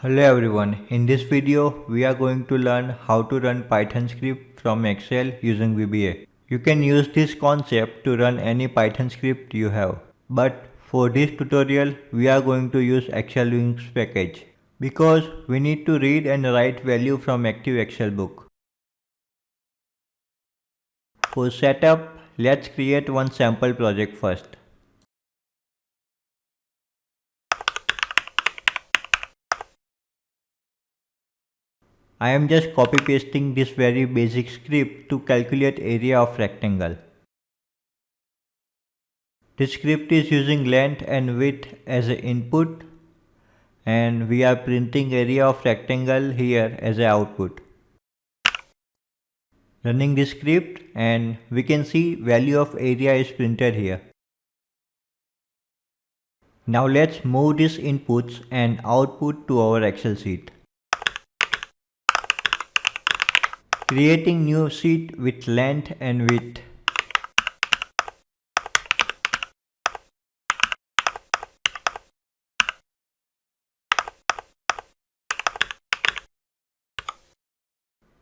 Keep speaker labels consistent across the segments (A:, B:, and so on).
A: Hello everyone, in this video we are going to learn how to run Python script from Excel using VBA. You can use this concept to run any Python script you have. But for this tutorial we are going to use Excel Wings package because we need to read and write value from active Excel book. For setup, let's create one sample project first. I am just copy pasting this very basic script to calculate area of rectangle. This script is using length and width as an input and we are printing area of rectangle here as an output. Running this script and we can see value of area is printed here. Now let's move these inputs and output to our Excel sheet. Creating new sheet with length and width.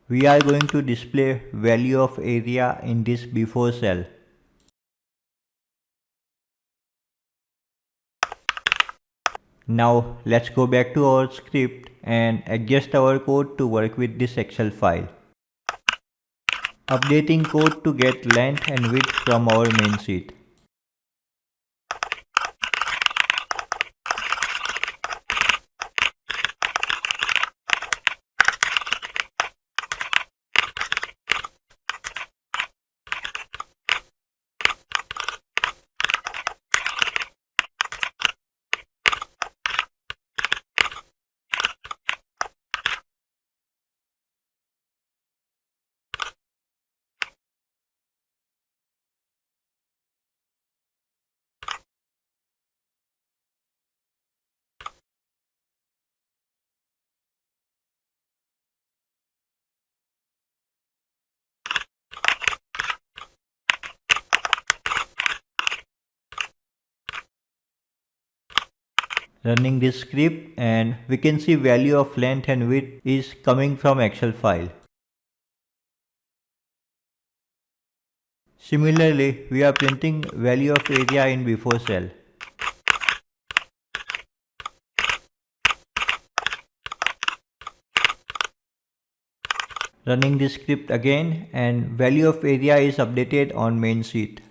A: We are going to display value of area in this before cell. Now let's go back to our script and adjust our code to work with this Excel file. Updating code to get length and width from our main sheet. Running this script and we can see value of length and width is coming from Excel file. Similarly, we are printing value of area in before cell. Running this script again and value of area is updated on main sheet.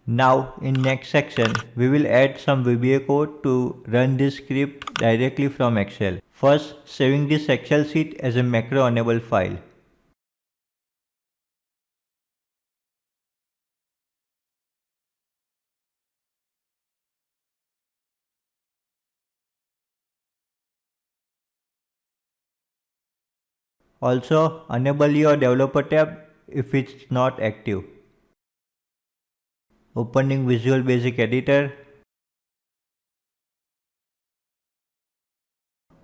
A: Now in next section we will add some VBA code to run this script directly from Excel. First, saving this Excel sheet as a macro enabled file. Also enable your developer tab if it's not active. Opening Visual Basic Editor.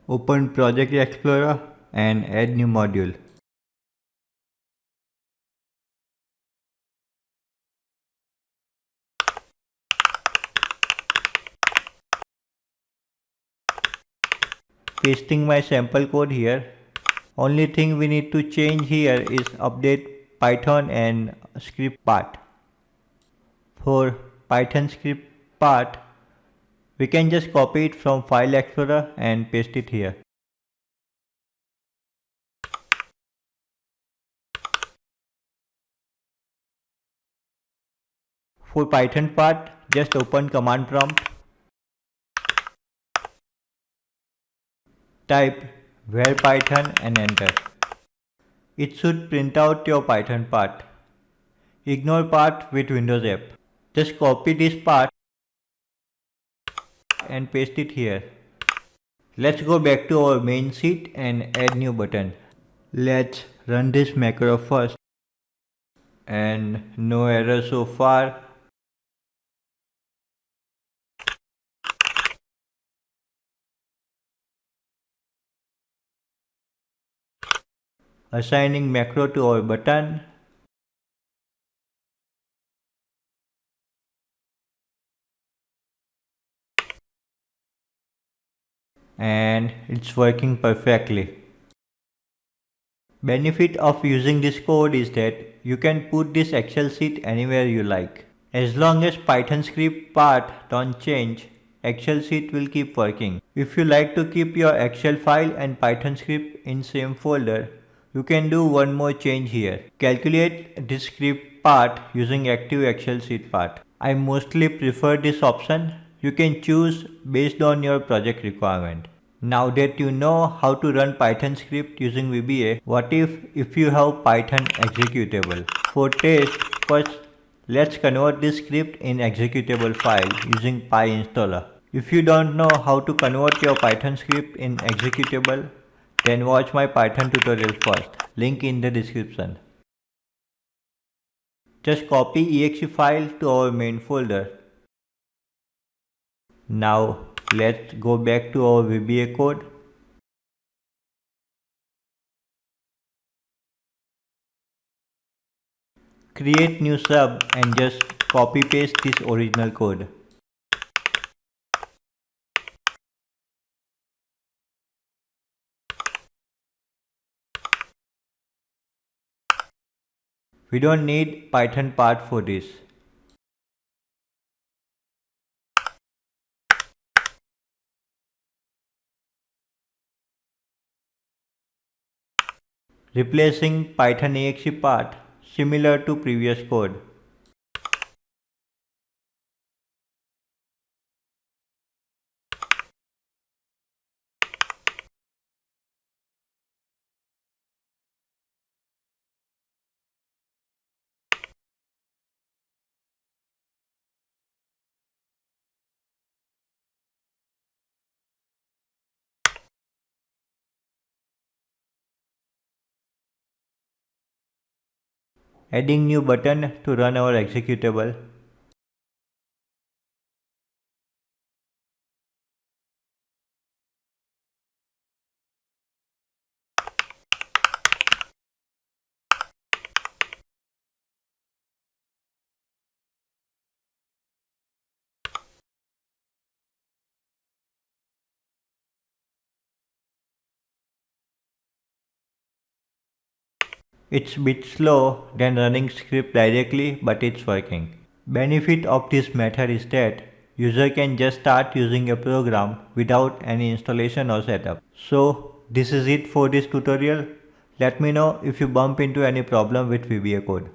A: Open Project Explorer and add new module. Pasting my sample code here. Only thing we need to change here is update Python and script part. For Python script part, we can just copy it from File Explorer and paste it here. For Python part, just open command prompt. Type var python and enter. It should print out your Python part. Ignore part with Windows app. Just copy this part and paste it here. Let's go back to our main sheet and add new button. Let's run this macro first. And no error so far. Assigning macro to our button. and it's working perfectly. Benefit of using this code is that you can put this Excel sheet anywhere you like. As long as Python script part don't change, Excel sheet will keep working. If you like to keep your Excel file and Python script in same folder, you can do one more change here. Calculate this script part using active Excel sheet part. I mostly prefer this option. You can choose based on your project requirement. Now that you know how to run Python script using VBA, what if you have Python executable? For test, first let's convert this script in executable file using PyInstaller. If you don't know how to convert your Python script in executable, then watch my Python tutorial first, link in the description. Just copy exe file to our main folder. Now let's go back to our VBA code. Create new sub and just copy paste this original code. We don't need Python part for this. Replacing Python exe part similar to previous code. Adding new button to run our executable. It's bit slow than running script directly, but it's working. Benefit of this method is that user can just start using a program without any installation or setup. So this is it for this tutorial. Let me know if you bump into any problem with VBA code.